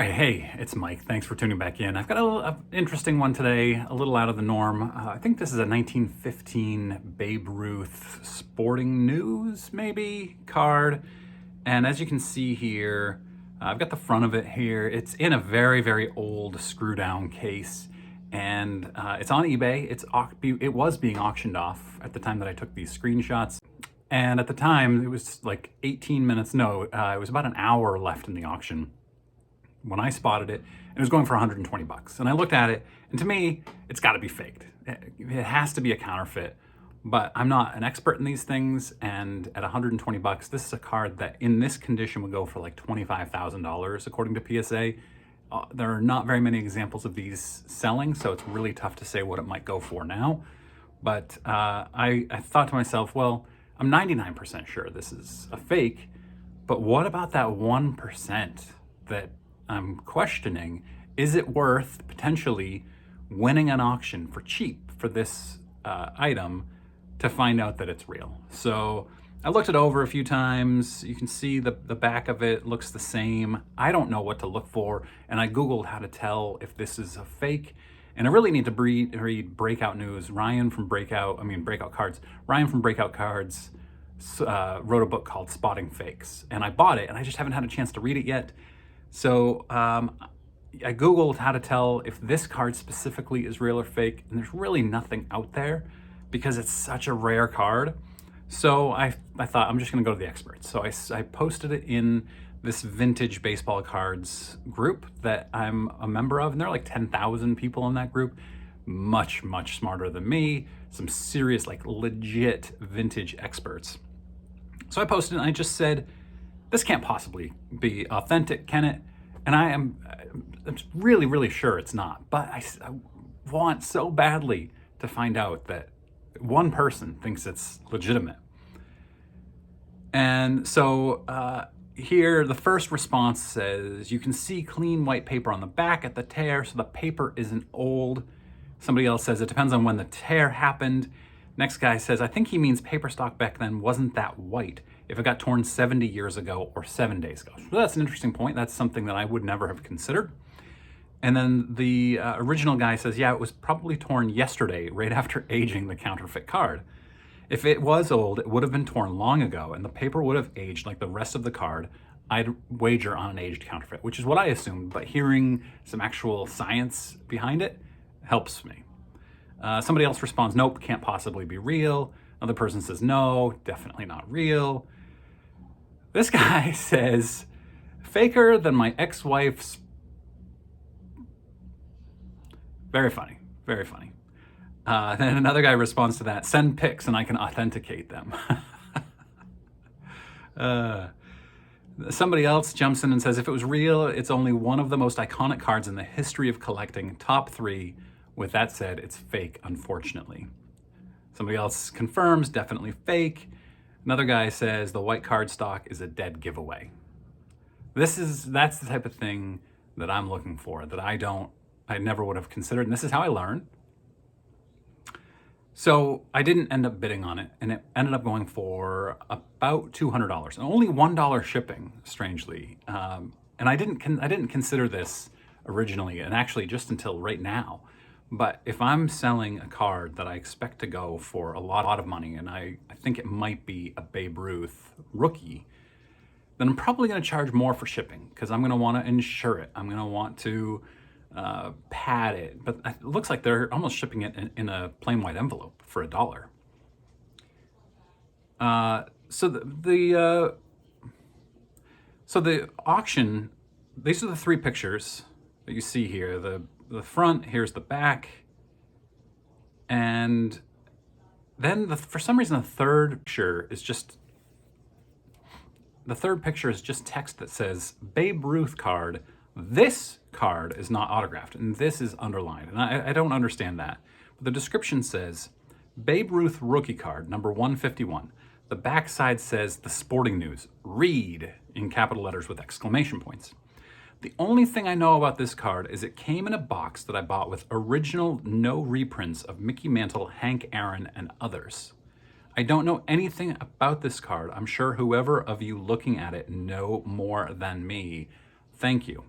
right, hey, it's Mike. Thanks for tuning back in. I've got a interesting one today, a little out of the norm. I think this is a 1915 Babe Ruth Sporting News, maybe, card. And as you can see here, I've got the front of it here. It's in a very, very old screw-down case, and it's on eBay. It was being auctioned off at the time that I took these screenshots. And at the time, it was like 18 minutes, no, it was about an hour left in the auction when I spotted it, and it was going for 120 bucks. And I looked at it, and to me, it's gotta be faked. It has to be a counterfeit, but I'm not an expert in these things, and at 120 bucks, this is a card that in this condition would go for like $25,000 according to PSA. There are not very many examples of these selling, so it's really tough to say what it might go for now. But I thought to myself, well, I'm 99% sure this is a fake, but what about that 1% that I'm questioning? Is it worth potentially winning an auction for cheap for this item to find out that it's real? So I looked it over a few times. You can see the back of it looks the same. I don't know what to look for, and I Googled how to tell if this is a fake. And I really need to read Breakout News. Breakout Cards. Ryan from Breakout Cards wrote a book called Spotting Fakes, and I bought it, and I just haven't had a chance to read it yet. So I Googled how to tell if this card specifically is real or fake, and there's really nothing out there because it's such a rare card. So I thought I'm just gonna go to the experts. So I posted it in this vintage baseball cards group that I'm a member of, and there are like 10,000 people in that group, much, much smarter than me, some serious, like legit vintage experts. So I posted and I just said, this can't possibly be authentic, can it? And I'm really, really sure it's not, but I want so badly to find out that one person thinks it's legitimate. And so here, the first response says, you can see clean white paper on the back at the tear, so the paper isn't old. Somebody else says, it depends on when the tear happened. Next guy says, I think he means paper stock back then wasn't that white if it got torn 70 years ago or 7 days ago. So that's an interesting point. That's something that I would never have considered. And then the original guy says, yeah, it was probably torn yesterday, right after aging the counterfeit card. If it was old, it would have been torn long ago, and the paper would have aged like the rest of the card. I'd wager on an aged counterfeit, which is what I assumed, but hearing some actual science behind it helps me. Somebody else responds, nope, can't possibly be real. Another person says, no, definitely not real. This guy says, faker than my ex-wife's. Very funny, very funny. Then another guy responds to that, send pics and I can authenticate them. Somebody else jumps in and says, if it was real, it's only one of the most iconic cards in the history of collecting, top 3. With that said, it's fake, unfortunately. Somebody else confirms, definitely fake. Another guy says, the white card stock is a dead giveaway. That's the type of thing that I'm looking for, that I never would have considered, and this is how I learn. So I didn't end up bidding on it, and it ended up going for about $200, and only $1 shipping, strangely. And I didn't consider this originally, and actually just until right now. But if I'm selling a card that I expect to go for a lot of money, and I think it might be a Babe Ruth rookie, then I'm probably going to charge more for shipping because I'm going to want to insure it. I'm going to want to pad it. But it looks like they're almost shipping it in a plain white envelope for $1. So the auction, these are the 3 pictures that you see here. The front, here's the back, and then for some reason the third picture is just text that says Babe Ruth card. This card is not autographed, and this is underlined, and I don't understand that. But the description says Babe Ruth rookie card, number 151. The back side says the Sporting News, read, in capital letters with exclamation points. The only thing I know about this card is it came in a box that I bought with original no reprints of Mickey Mantle, Hank Aaron, and others. I don't know anything about this card. I'm sure whoever of you looking at it know more than me. Thank you.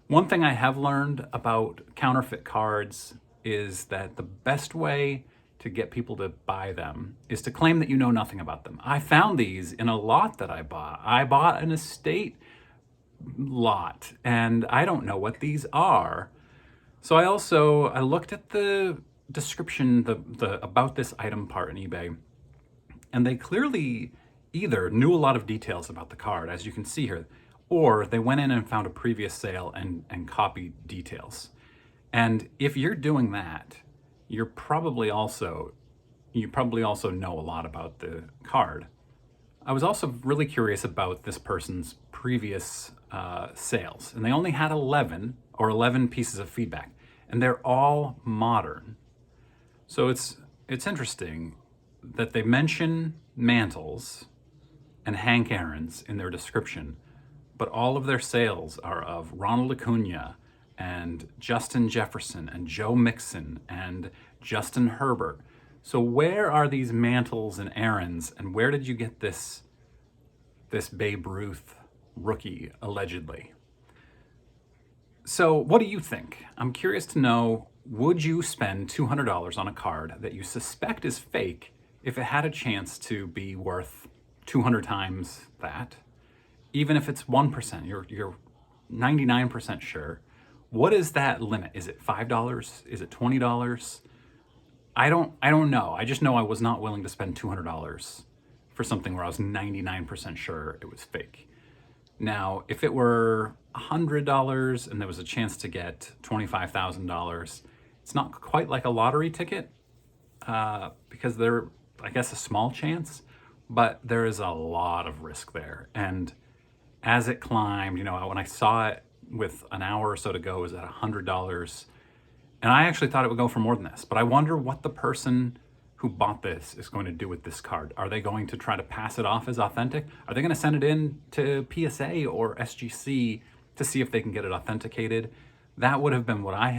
One thing I have learned about counterfeit cards is that the best way to get people to buy them is to claim that you know nothing about them. I found these in a lot that I bought. I bought an estate lot and I don't know what these are. So I looked at the description, the about this item part in eBay, and they clearly either knew a lot of details about the card, as you can see here, or they went in and found a previous sale and copied details. And if you're doing that, you probably also know a lot about the card. I was also really curious about this person's previous sales, and they only had 11 pieces of feedback, and they're all modern. So it's interesting that they mention mantles and Hank Aaron's in their description, but all of their sales are of Ronald Acuna and Justin Jefferson and Joe Mixon and Justin Herbert. So where are these mantles and Aarons, and where did you get this Babe Ruth rookie, allegedly? So what do you think? I'm curious to know, would you spend $200 on a card that you suspect is fake if it had a chance to be worth 200 times that? Even if it's 1%, you're 99% sure. What is that limit? Is it $5? Is it $20? I don't know. I just know I was not willing to spend $200 for something where I was 99% sure it was fake. Now, if it were $100 and there was a chance to get $25,000, it's not quite like a lottery ticket because they're, I guess, a small chance, but there is a lot of risk there. And as it climbed, when I saw it with an hour or so to go, it was at $100. And I actually thought it would go for more than this, but I wonder what the person who bought this is going to do with this card. Are they going to try to pass it off as authentic? Are they going to send it in to PSA or SGC to see if they can get it authenticated? That would have been what I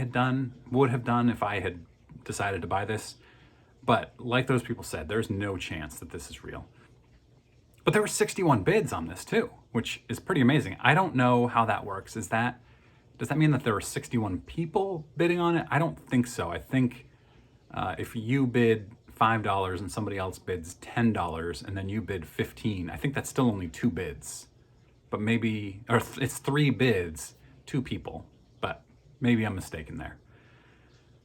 would have done if I had decided to buy this. But like those people said, there's no chance that this is real. But there were 61 bids on this too, which is pretty amazing. I don't know how that works. Does that mean that there were 61 people bidding on it? I don't think so. I think if you bid $5 and somebody else bids $10 and then you bid 15, I think that's still only 2 bids. But maybe, or it's 3 bids, 2 people, but maybe I'm mistaken there.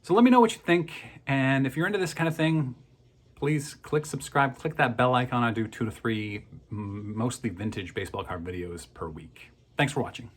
So let me know what you think, and if you're into this kind of thing, please click subscribe, click that bell icon. I do 2 to 3 mostly vintage baseball card videos per week. Thanks for watching.